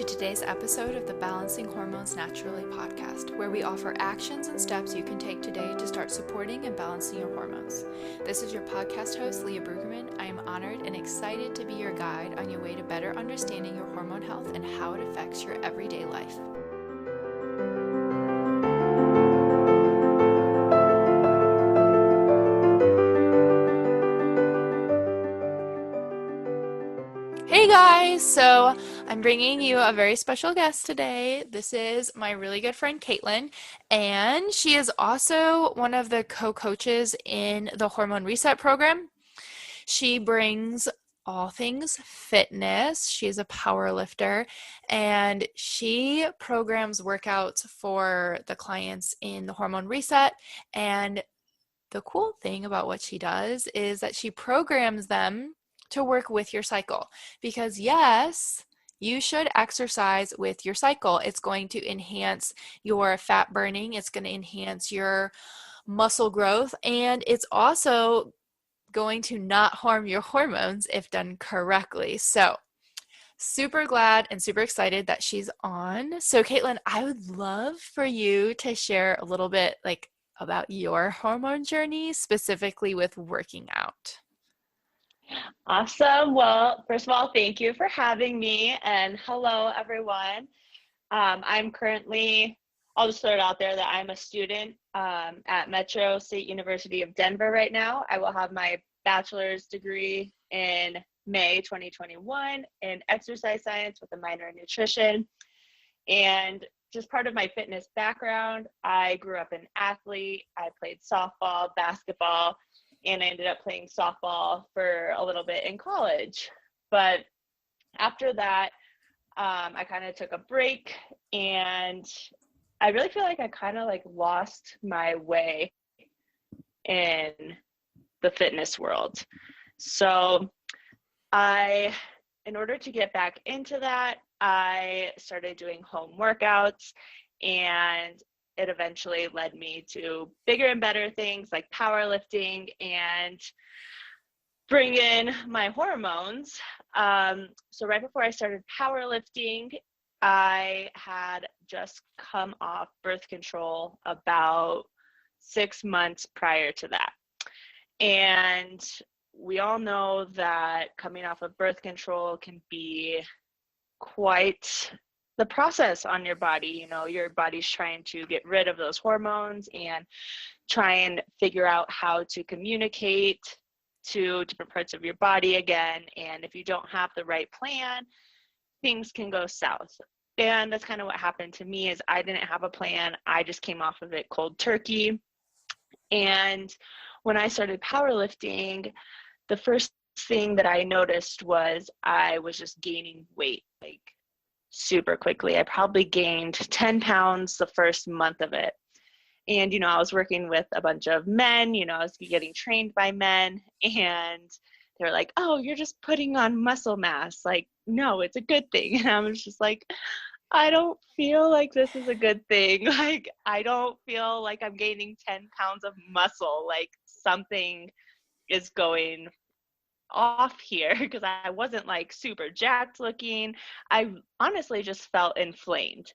today's episode of the Balancing Hormones Naturally podcast, where we offer actions and steps you can take today to start supporting and balancing your hormones. This is your podcast host, Leah Brueggemann. I am honored and excited to be your guide on your way to better understanding your hormone health and how it affects your everyday life. Hey guys, so I'm bringing you a very special guest today. This is my really good friend Kaitlin, and she is also one of the co-coaches in the Hormone Reset program. She brings all things fitness. She's a power lifter, and she programs workouts for the clients in the Hormone Reset. And the cool thing about what she does is that she programs them to work with your cycle, because yes, you should exercise with your cycle. It's going to enhance your fat burning, it's going to enhance your muscle growth, and it's also going to not harm your hormones if done correctly. So super glad and super excited that she's on. So Kaitlin, I would love for you to share a little bit about your hormone journey, specifically with working out. Awesome. Well, first of all, thank you for having me, and hello, everyone. I'll just throw it out there that I'm a student at Metro State University of Denver right now. I will have my bachelor's degree in May 2021 in exercise science with a minor in nutrition. And just part of my fitness background, I grew up an athlete. I played softball, basketball, and I ended up playing softball for a little bit in college. But after that, I kind of took a break, and I really feel like I kind of lost my way in the fitness world. So in order to get back into that, I started doing home workouts, and it eventually led me to bigger and better things like powerlifting and bring in my hormones. So right before I started powerlifting, I had just come off birth control about 6 months prior to that. And we all know that coming off of birth control can be quite the process on your body. You know, your body's trying to get rid of those hormones and try and figure out how to communicate to different parts of your body again. And if you don't have the right plan, things can go south. And that's kind of what happened to me. Is I didn't have a plan. I just came off of it cold turkey. And when I started powerlifting, the first thing that I noticed was I was just gaining weight super quickly. I probably gained 10 pounds the first month of it. And, I was working with a bunch of men, I was getting trained by men, and they were like, oh, you're just putting on muscle mass. No, it's a good thing. And I was just like, I don't feel like this is a good thing. I don't feel like I'm gaining 10 pounds of muscle. Something is going off here, because I wasn't super jacked looking. I honestly just felt inflamed.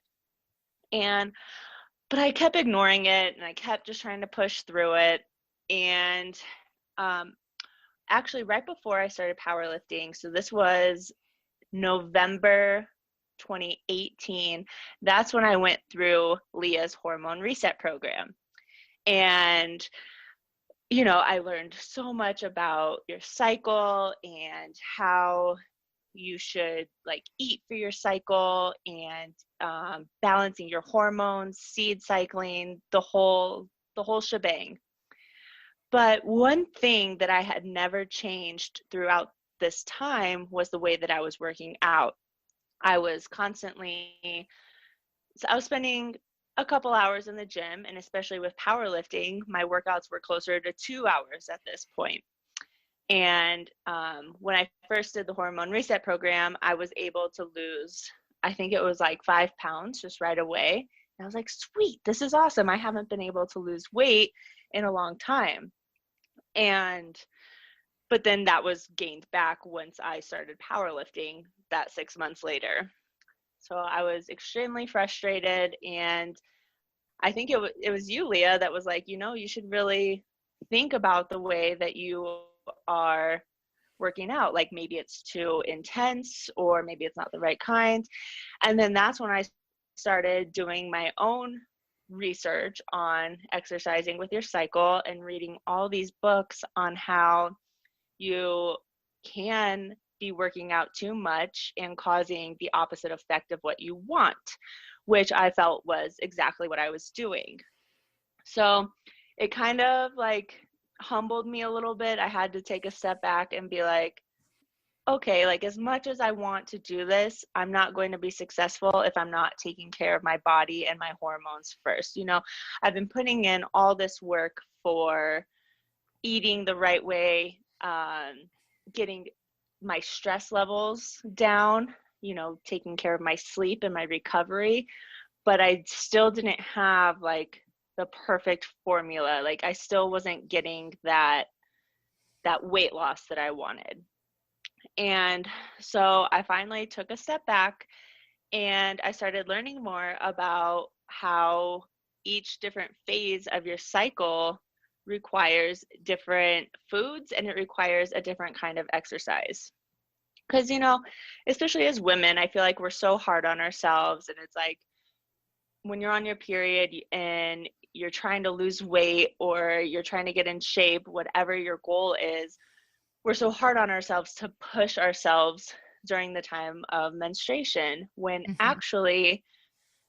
But I kept ignoring it, and I kept just trying to push through it. And actually right before I started powerlifting, so this was November 2018, that's when I went through Leah's Hormone Reset program. And I learned so much about your cycle and how you should eat for your cycle, and balancing your hormones, seed cycling, the whole shebang. But one thing that I had never changed throughout this time was the way that I was working out. I was spending a couple hours in the gym, and especially with powerlifting, my workouts were closer to 2 hours at this point. And when I first did the Hormone Reset program, I was able to lose, I think it was 5 pounds just right away. And I was like, sweet, this is awesome. I haven't been able to lose weight in a long time. But then that was gained back once I started powerlifting that 6 months later. So I was extremely frustrated, and I think it was you, Leah, that was like, you should really think about the way that you are working out. Like maybe it's too intense, or maybe it's not the right kind. And then that's when I started doing my own research on exercising with your cycle and reading all these books on how you can be working out too much and causing the opposite effect of what you want, which I felt was exactly what I was doing. So it kind of like humbled me a little bit. I had to take a step back and be like, okay, like as much as I want to do this, I'm not going to be successful if I'm not taking care of my body and my hormones first. I've been putting in all this work for eating the right way, getting my stress levels down, taking care of my sleep and my recovery, but I still didn't have like the perfect formula. Like I still wasn't getting that weight loss that I wanted. And so I finally took a step back and I started learning more about how each different phase of your cycle requires different foods and it requires a different kind of exercise. Because, especially as women, I feel like we're so hard on ourselves. And it's like when you're on your period and you're trying to lose weight or you're trying to get in shape, whatever your goal is, we're so hard on ourselves to push ourselves during the time of menstruation, when Mhm. actually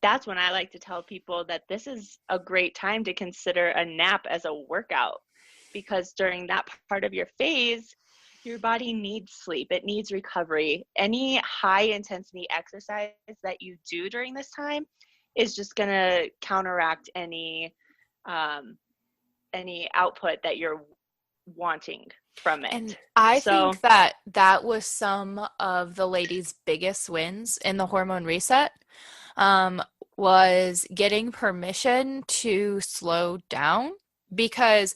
that's when I like to tell people that this is a great time to consider a nap as a workout, because during that part of your phase, your body needs sleep. It needs recovery. Any high intensity exercise that you do during this time is just going to counteract um, any output that you're wanting from And it. I So, think that that was some of the ladies' biggest wins in the hormone reset, um, was getting permission to slow down because,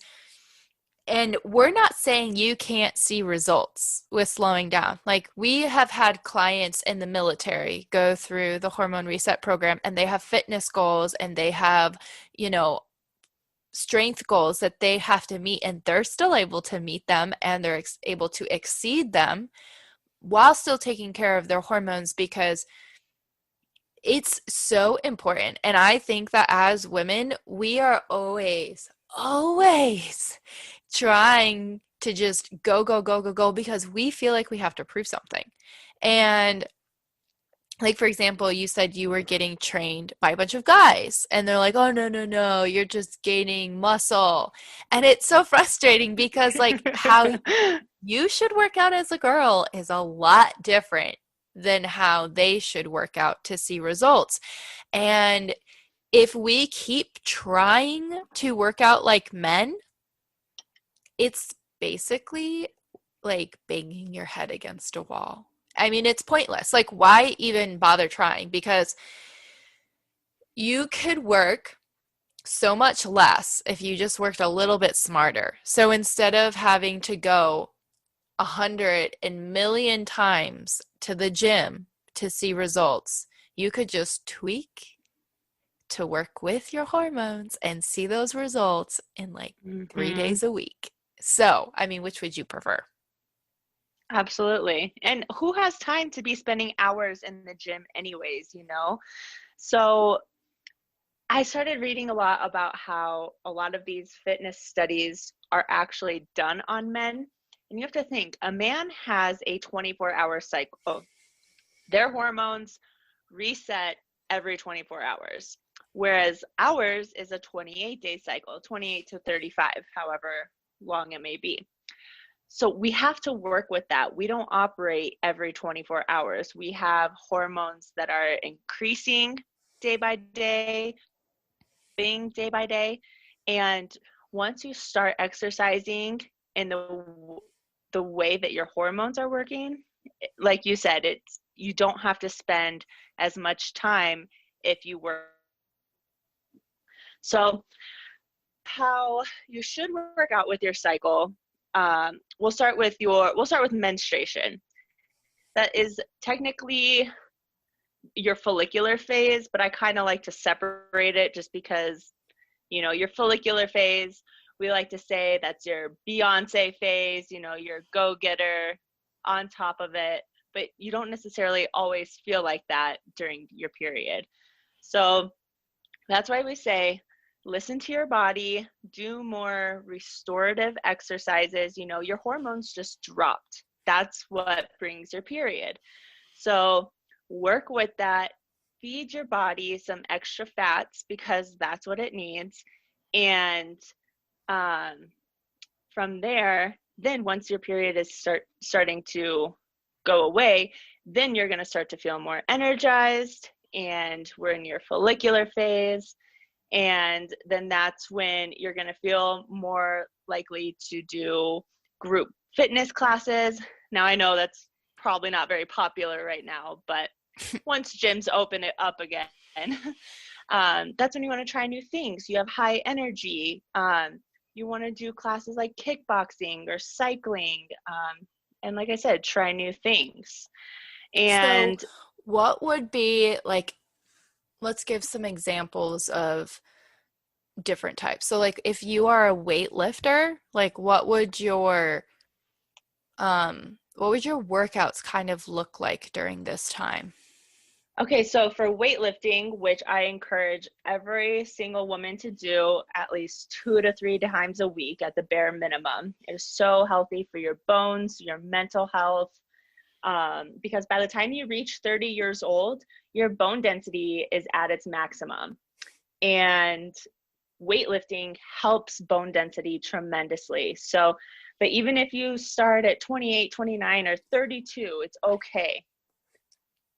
and we're not saying you can't see results with slowing down. Like we have had clients in the military go through the hormone reset program and they have fitness goals and they have, you know, strength goals that they have to meet and they're still able to meet them and they're able to exceed them while still taking care of their hormones because it's so important. And I think that as women, we are always trying to just go, go, go, go, go because we feel like we have to prove something. And like, for example, you said you were getting trained by a bunch of guys, and they're like, oh, no, no, no, you're just gaining muscle. And it's so frustrating because, like, how you should work out as a girl is a lot different than how they should work out to see results. And if we keep trying to work out like men, it's basically like banging your head against a wall. I mean, it's pointless. Like, why even bother trying? Because you could work so much less if you just worked a little bit smarter. So instead of having to go 100 million times to the gym to see results, you could just tweak to work with your hormones and see those results in like three mhm, days a week. So, I mean, which would you prefer? absolutely. And who has time to be spending hours in the gym anyways? So I started reading a lot about how a lot of these fitness studies are actually done on men. And you have to think, a man has a 24-hour cycle. Their hormones reset every 24 hours, whereas ours is a 28-day cycle, 28 to 35, however long it may be. So we have to work with that. We don't operate every 24 hours. We have hormones that are increasing day by day, being day by day. And once you start exercising in the way that your hormones are working, like you said, it's you don't have to spend as much time if you work. So how you should work out with your cycle, we'll start with menstruation. That is technically your follicular phase, but I kind of like to separate it just because, your follicular phase, we like to say that's your Beyonce phase, your go-getter on top of it, but you don't necessarily always feel like that during your period. So that's why we say listen to your body, do more restorative exercises. Your hormones just dropped. That's what brings your period. So work with that. Feed your body some extra fats because that's what it needs. And um, from there, then once your period is starting to go away, then you're going to start to feel more energized, and we're in your follicular phase. And then that's when you're going to feel more likely to do group fitness classes. Now, I know that's probably not very popular right now, but once gyms open it up again, that's when you want to try new things. You have high energy. You want to do classes like kickboxing or cycling. And like I said, try new things. So, And what would be like, let's give some examples of different types. So, like, if you are a weightlifter, like, what would your workouts kind of look like during this time? okay, so for weightlifting, which I encourage every single woman to do at least 2 to 3 times a week at the bare minimum, it is so healthy for your bones, your mental health, because by the time you reach 30 years old, your bone density is at its maximum. And weightlifting helps bone density tremendously. So, but even if you start at 28, 29, or 32, it's okay.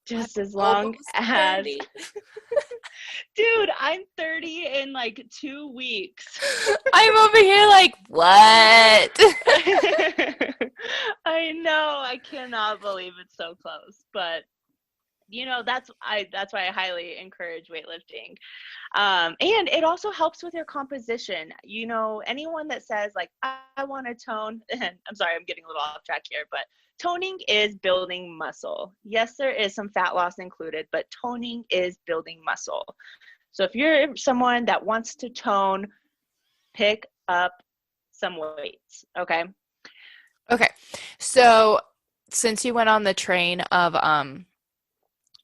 I'm Just as long almost as, 30. dude, I'm 30 in like 2 weeks. I'm over here like, what? I know, I cannot believe it's so close, but that's why I highly encourage weightlifting. And it also helps with your composition. Anyone that says like, I want to tone, and I'm sorry, I'm getting a little off track here, but toning is building muscle. Yes, there is some fat loss included, but toning is building muscle. So if you're someone that wants to tone, pick up some weights, okay? Okay. So, since you went on the train of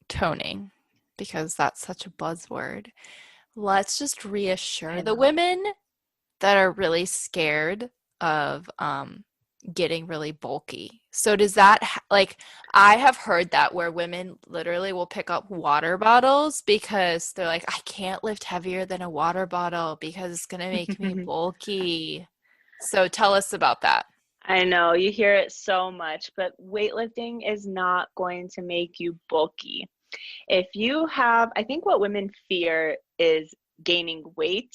toning, because that's such a buzzword, let's just reassure I the know. women that are really scared of getting really bulky. So does that like I have heard that where women literally will pick up water bottles because they're like, I can't lift heavier than a water bottle because it's gonna make me bulky. So tell us about that. I know you hear it so much, but weightlifting is not going to make you bulky. If you have, I think what women fear is gaining weight,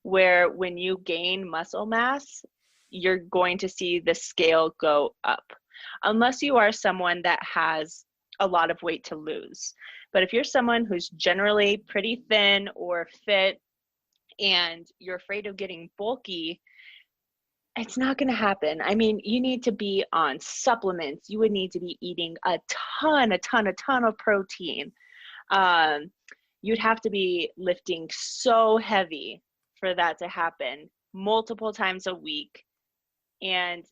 where when you gain muscle mass, you're going to see the scale go up, unless you are someone that has a lot of weight to lose. But if you're someone who's generally pretty thin or fit and you're afraid of getting bulky, it's not going to happen. I mean, you need to be on supplements. You would need to be eating a ton of protein. Um, you'd have to be lifting so heavy for that to happen multiple times a week. And,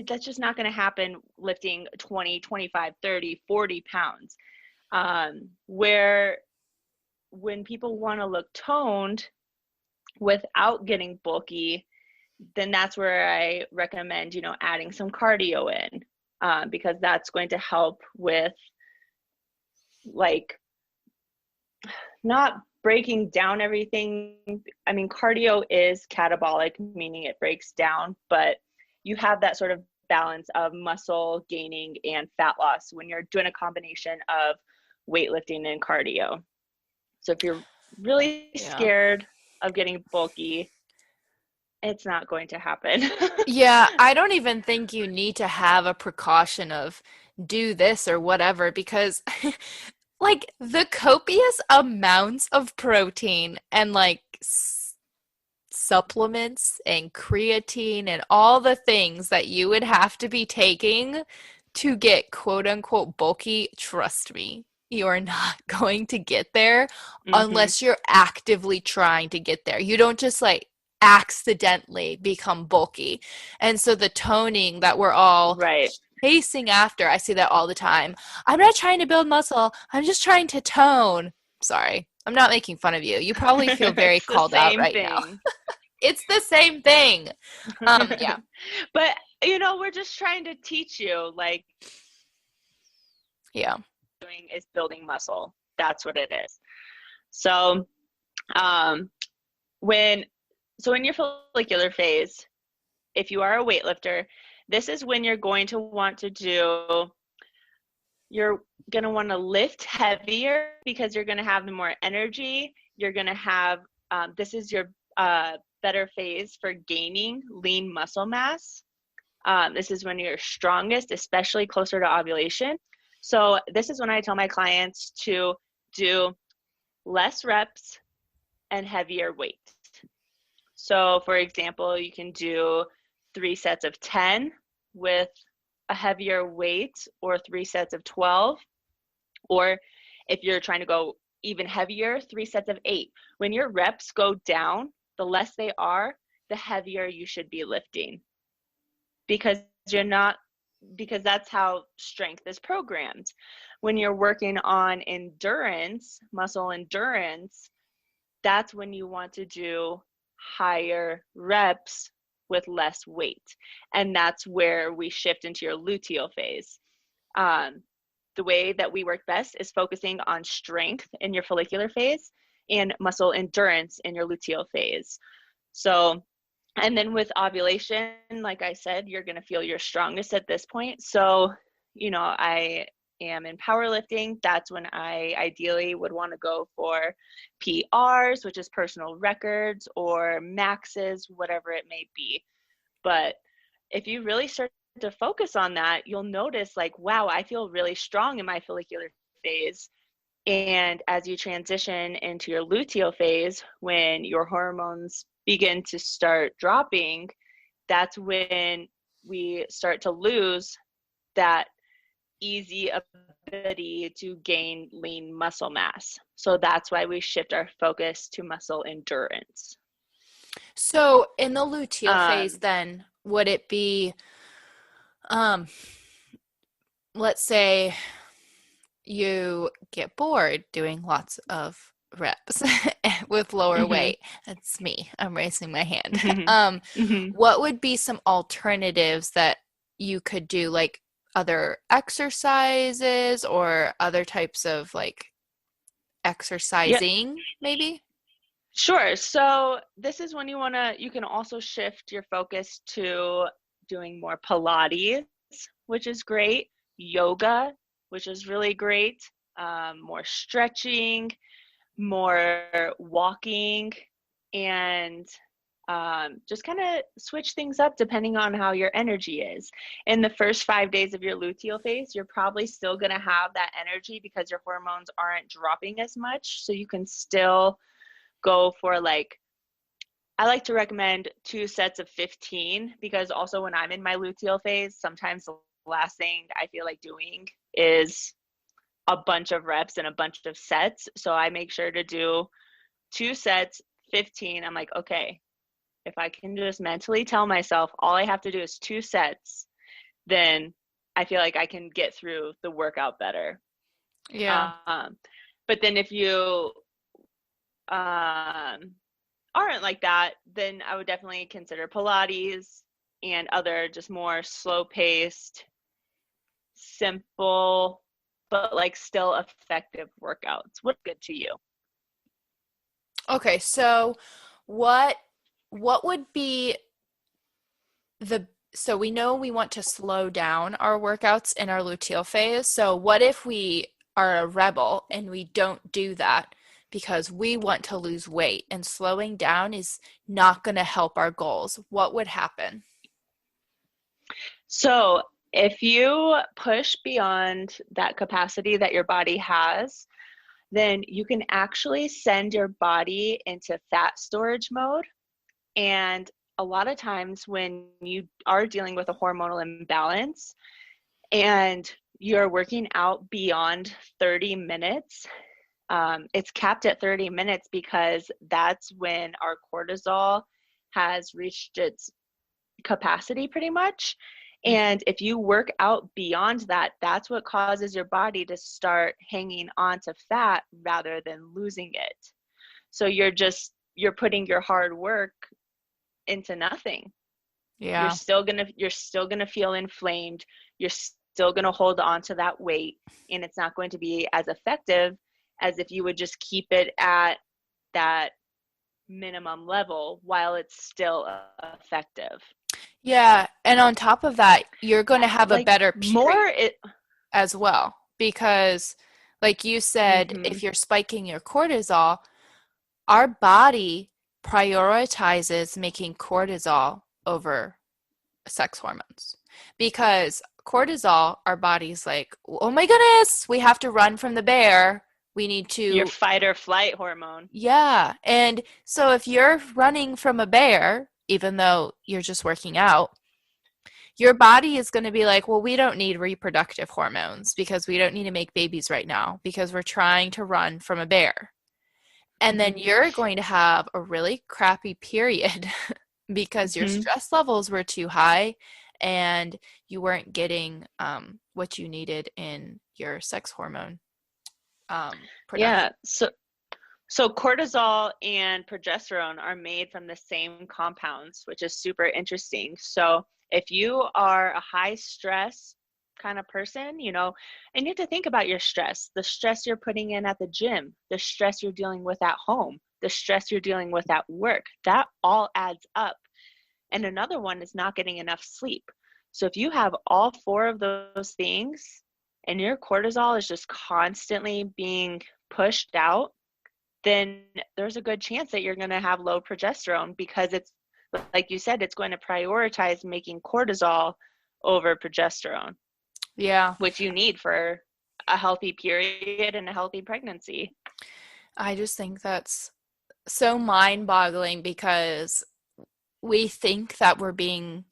that's just not going to happen lifting 20, 25, 30, 40 pounds. Where when people want to look toned without getting bulky, then that's where I recommend, adding some cardio in, because that's going to help with like not breaking down everything. I mean, cardio is catabolic, meaning it breaks down, but you have that sort of balance of muscle gaining and fat loss when you're doing a combination of weightlifting and cardio. So if you're really Yeah. scared of getting bulky, it's not going to happen. Yeah, I don't even think you need to have a precaution of do this or whatever because like the copious amounts of protein and like supplements and creatine and all the things that you would have to be taking to get quote unquote bulky, trust me, you're not going to get there Mm-hmm. unless you're actively trying to get there. You don't just like accidentally become bulky. And so the toning that we're all Right. chasing after, I see that all the time. I'm not trying to build muscle, I'm just trying to tone. Sorry, I'm not making fun of you. You probably feel very It's the called out same right now. thing. It's the same thing. Yeah, But we're just trying to teach you, like, yeah. doing is building muscle. That's what it is. So, um, when in your follicular phase, if you are a weightlifter, this is when you're going to want to do, you're going to want to lift heavier because you're going to have the more energy. You're going to have, this is your better phase for gaining lean muscle mass. This is when you're strongest, especially closer to ovulation. So this is when I tell my clients to do less reps and heavier weight. So for example, you can do 3 sets of 10 with a heavier weight, or 3 sets of 12. Or if you're trying to go even heavier, 3 sets of 8. When your reps go down, the less they are, the heavier you should be lifting, because you're not because that's how strength is programmed. When you're working on endurance, muscle endurance, that's when you want to do higher reps with less weight. And that's where we shift into your luteal phase. The way that we work best is focusing on strength in your follicular phase and muscle endurance in your luteal phase. So, and then with ovulation, like I said, you're going to feel your strongest at this point. So, I am in powerlifting. That's when I ideally would want to go for PRs, which is personal records, or maxes, whatever it may be. But if you really start to focus on that, you'll notice, like, wow, I feel really strong in my follicular phase. And as you transition into your luteal phase, when your hormones begin to start dropping, that's when we start to lose that easy ability to gain lean muscle mass. So that's why we shift our focus to muscle endurance. So in the luteal phase, Um, then would it be, um, let's say you get bored doing lots of reps with lower mhm, weight. That's me. I'm raising my hand. mhm, mhm. What would be some alternatives that you could do, like other exercises or other types of like Yep, exercising, maybe? sure. So this is when you can also shift your focus to doing more Pilates, which is great, yoga, which is really great, more stretching, more walking, and just kind of switch things up depending on how your energy is. In the first 5 days of your luteal phase, you're probably still going to have that energy because your hormones aren't dropping as much. So you can still go for, like, I like to recommend 2 sets of 15, because also when I'm in my luteal phase, sometimes the last thing I feel like doing is a bunch of reps and a bunch of sets. So I make sure to do 2 sets, 15. I'm like, okay, if I can just mentally tell myself all I have to do is 2 sets, then I feel like I can get through the workout better. Yeah. Um, but then if you um, aren't like that, then I would definitely consider Pilates and other just more slow paced, simple, but like still effective workouts. What's good to you? Okay, so what what would be the so we know we want to slow down our workouts in our luteal phase. So what if we are a rebel and we don't do that because we want to lose weight and slowing down is not going to help our goals? What would happen? So, if you push beyond that capacity that your body has, then you can actually send your body into fat storage mode. And a lot of times when you are dealing with a hormonal imbalance and you're working out beyond 30 minutes, it's capped at 30 minutes because that's when our cortisol has reached its capacity pretty much. And if you work out beyond that, that's what causes your body to start hanging on to fat rather than losing it. So you're putting your hard work into nothing. Yeah. You're still gonna feel inflamed. You're still gonna hold on to that weight, and it's not going to be as effective as if you would just keep it at that minimum level while it's still effective. Yeah. And on top of that, you're going to have a Like better more period it as well because, like you said, mm-hmm. if you're spiking your cortisol, our body prioritizes making cortisol over sex hormones because cortisol, our body's like, oh my goodness, we have to run from the bear. We need Your to, fight or flight hormone. yeah. And so if you're running from a bear, even though you're just working out, your body is going to be like, well, we don't need reproductive hormones because we don't need to make babies right now because we're trying to run from a bear. And then you're going to have a really crappy period because your Mm-hmm. stress levels were too high and you weren't getting what you needed in your sex hormone production. Yeah. So cortisol and progesterone are made from the same compounds, which is super interesting. So if you are a high stress kind of person, and you have to think about your stress, the stress you're putting in at the gym, the stress you're dealing with at home, the stress you're dealing with at work, that all adds up. And another one is not getting enough sleep. So if you have all four of those things and your cortisol is just constantly being pushed out, then there's a good chance that you're going to have low progesterone because it's, like you said, it's going to prioritize making cortisol over progesterone, Yeah, which you need for a healthy period and a healthy pregnancy. I just think that's so mind-boggling because we think that we're being,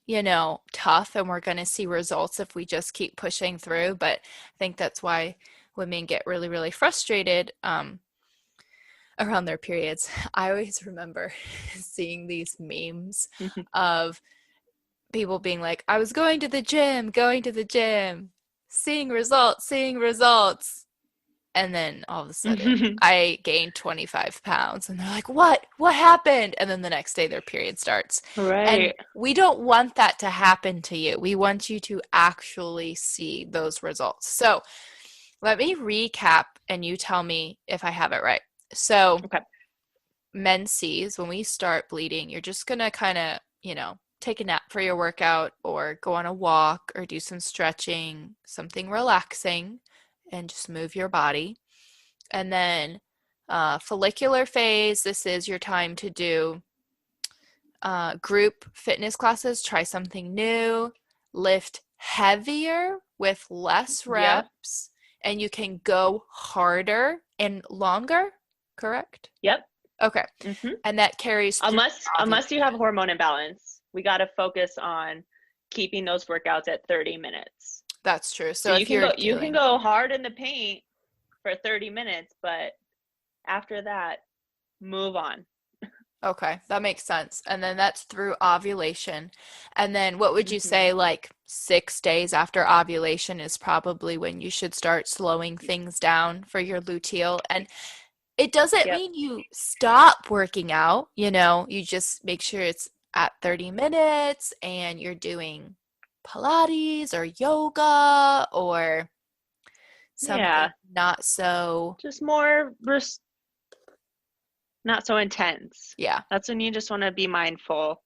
tough and we're going to see results if we just keep pushing through. But I think that's why women get really, really frustrated around their periods. I always remember seeing these memes of people being like, I was going to the gym, seeing results. And then all of a sudden, I gained 25 pounds. And they're like, what? What happened? And then the next day, their period starts. And Right. we don't want that to happen to you. We want you to actually see those results. So let me recap and you tell me if I have it right. So, Okay. menses, when we start bleeding, you're just going to kind of, take a nap for your workout or go on a walk or do some stretching, something relaxing, and just move your body. And then follicular phase, this is your time to do group fitness classes, try something new, lift heavier with less Yep. reps, and you can go harder and longer, correct? Yep. Okay. hmm And that carries through Unless you ovulation. have hormone imbalance, we got to focus on keeping those workouts at 30 minutes. That's true. So So if you're you can doing, go hard in the paint for 30 minutes, but after that, move on. okay, that makes sense. And then that's through ovulation. And then what would you hmm say, like 6 days after ovulation is probably when you should start slowing things down for your luteal? And it doesn't Yep. mean you stop working out, you just make sure it's at 30 minutes and you're doing Pilates or yoga or something Yeah. not so, Just not so intense. yeah, That's when you just want to be mindful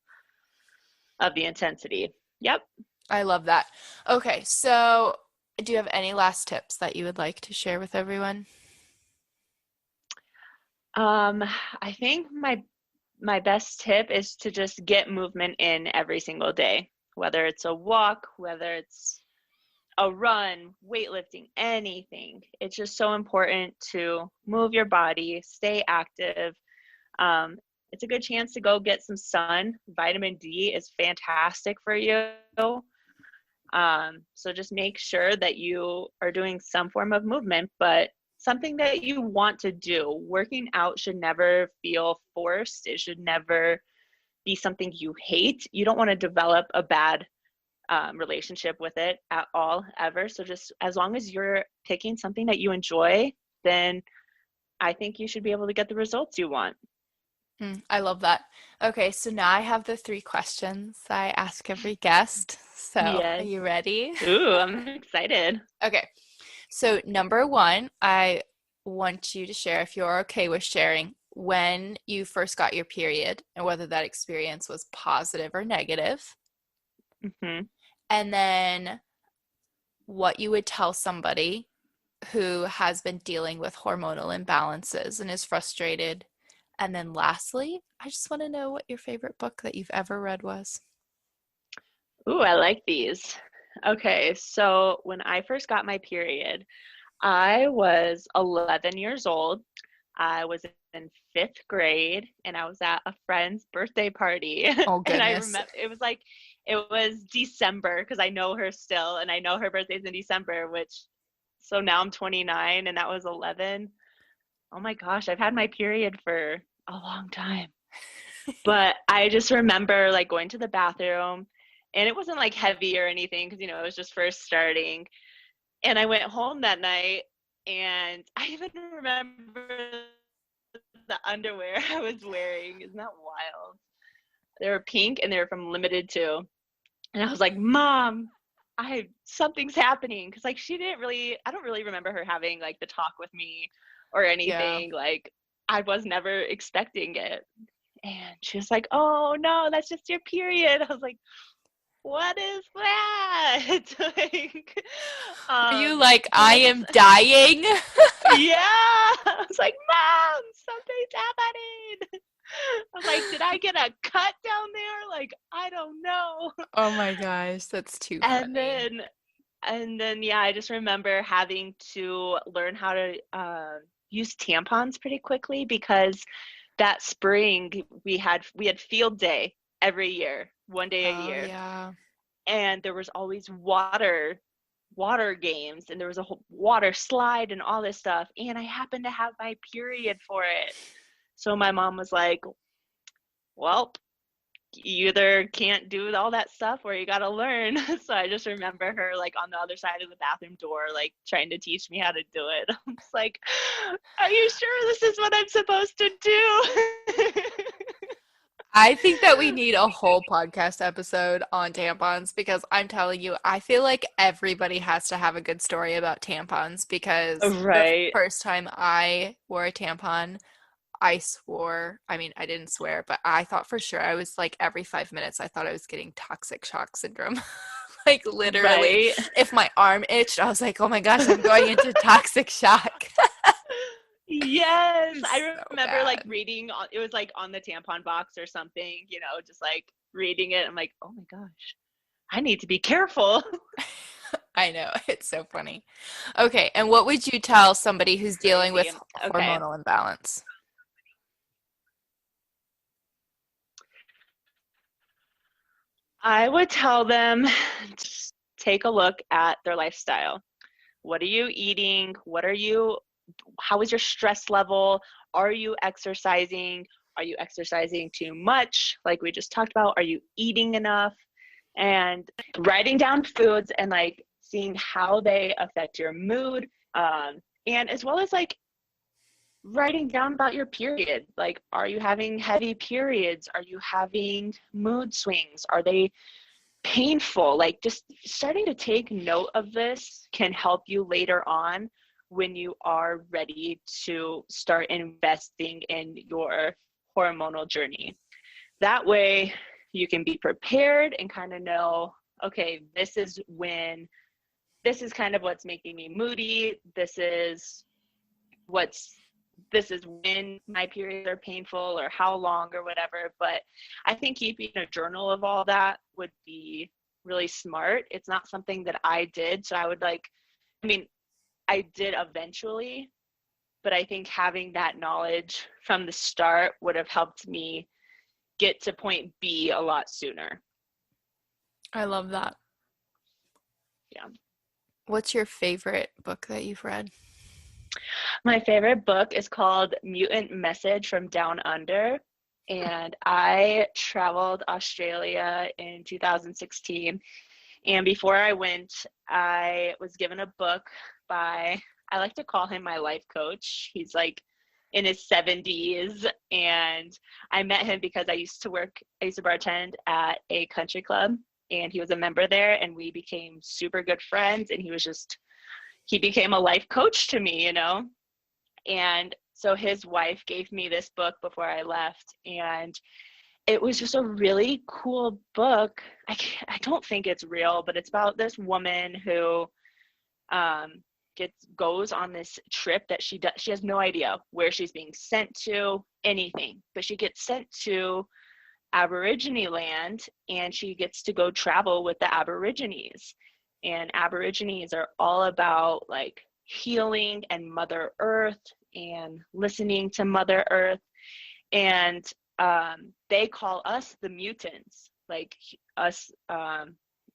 of the intensity. Yep. I love that. Okay, so do you have any last tips that you would like to share with everyone? Um, I think my best tip is to just get movement in every single day, whether it's a walk, whether it's a run, weightlifting, anything. It's just so important to move your body, stay active. Um, it's a good chance to go get some sun. Vitamin D is fantastic for you. So just make sure that you are doing some form of movement, but something that you want to do. Working out should never feel forced. It should never be something you hate. You don't want to develop a bad relationship with it at all, ever. So just as long as you're picking something that you enjoy, then I think you should be able to get the results you want. I love that. Okay, so now I have the three questions I ask every guest. So, are Yes. you ready? Ooh, I'm excited. Okay, so number one, I want you to share, if you're okay with sharing, when you first got your period and whether that experience was positive or negative. Hmm. And then what you would tell somebody who has been dealing with hormonal imbalances and is frustrated. And then lastly, I just want to know what your favorite book that you've ever read was. Ooh, I like these. Okay, so when I first got my period, I was 11 years old. I was in fifth grade and I was at a friend's birthday party. Oh, And I goodness. remember it was December because I know her still and I know her birthday's in December, which so now I'm 29 and that was 11. Oh my gosh, I've had my period for a long time. But I just remember like going to the bathroom and it wasn't like heavy or anything because it was just first starting. And I went home that night and I even remember the underwear I was wearing. Isn't that wild? They were pink and they were from Limited Too. And I was like, Mom, something's happening. Cause like I don't really remember her having like the talk with me or Yeah. anything. Like I was never expecting it. And she was like, oh no, that's just your period. I was like, what is that? Like, Were you like, so I I just, am dying? yeah, I was like, Mom, something's happening. I was like, did I get a cut down there? Like, I don't know. Oh my gosh, that's too And funny. then, yeah, I just remember having to learn how to use tampons pretty quickly because that spring we had field day every year, one day a Oh, year, yeah. and there was always water games and there was a whole water slide and all this stuff, and I happened to have my period for it. So my mom was like, well, you either can't do all that stuff or you got to learn. So I just remember her like on the other side of the bathroom door, like trying to teach me how to do it. I'm just like, are you sure this is what I'm supposed to do? I think that we need a whole podcast episode on tampons because I'm telling you, I feel like everybody has to have a good story about tampons because the Right. first time I wore a tampon, I swore, I mean, I didn't swear, but I thought for sure I was like every 5 minutes, I thought I was getting toxic shock syndrome. Like literally, Right. if my arm itched, I was like, oh my gosh, I'm going into toxic shock. Yes, It's I so remember like bad. reading it was like on the tampon box or something, just like reading it. I'm like, oh my gosh, I need to be careful. I know, it's so funny. Okay, and what would you tell somebody who's dealing Crazy. with Okay. hormonal imbalance? I would tell them just take a look at their lifestyle. What are you eating? How is your stress level? Are you exercising? Are you exercising too much? Like we just talked about, are you eating enough? And writing down foods and like seeing how they affect your mood. And as well as like writing down about your period. Like, are you having heavy periods? Are you having mood swings? Are they painful? Like, just starting to take note of this can help you later on when you are ready to start investing in your hormonal journey. That way, you can be prepared and kind of know, okay, this is kind of what's making me moody. What's this is when my periods are painful or how long or whatever. But I think keeping a journal of all that would be really smart. It's not something that I did. So I mean, I did eventually, but I think having that knowledge from the start would have helped me get to point B a lot sooner. I love that. Yeah. What's your favorite book that you've read? My favorite book is called Mutant Message from Down Under. And I traveled Australia in 2016. And before I went, I was given a book by, I like to call him my life coach. He's like in his 70s. And I met him because I used to bartend at a country club. And he was a member there. And we became super good friends. And he became a life coach to me, you know? And so his wife gave me this book before I left, and it was just a really cool book. I don't think it's real, but it's about this woman who um, goes on this trip that she has no idea where she's being sent to, anything, but she gets sent to Aborigine land, and she gets to go travel with the Aborigines. And Aborigines are all about like healing and Mother Earth and listening to Mother Earth. And they call us the mutants, like us,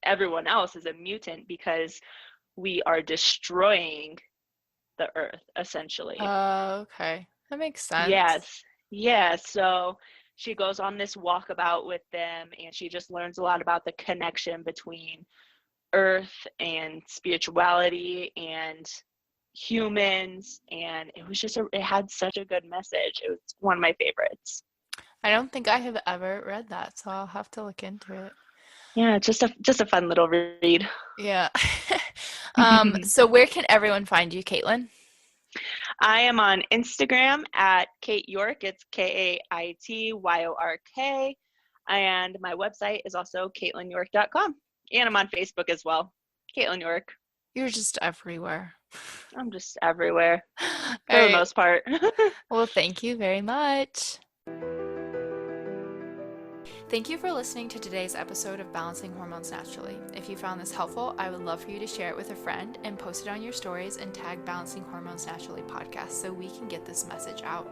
everyone else is a mutant because we are destroying the earth essentially. Oh, okay. That makes sense. Yes. Yeah. So she goes on this walkabout with them, and she just learns a lot about the connection between earth and spirituality and humans. And it had such a good message. It was one of my favorites. I don't think I have ever read that, so I'll have to look into it. Yeah, just a fun little read. Yeah. So where can everyone find you, Caitlin? I am on Instagram at Kate York. It's KAITYORK. And my website is also KaitlinYork.com. And I'm on Facebook as well. Kaitlin York. You're just everywhere. I'm just everywhere All for the right. most part. Well, thank you very much. Thank you for listening to today's episode of Balancing Hormones Naturally. If you found this helpful, I would love for you to share it with a friend and post it on your stories and tag Balancing Hormones Naturally podcast so we can get this message out.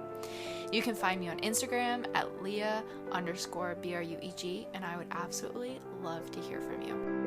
You can find me on Instagram at Leah_BRUEG, and I would absolutely love to hear from you.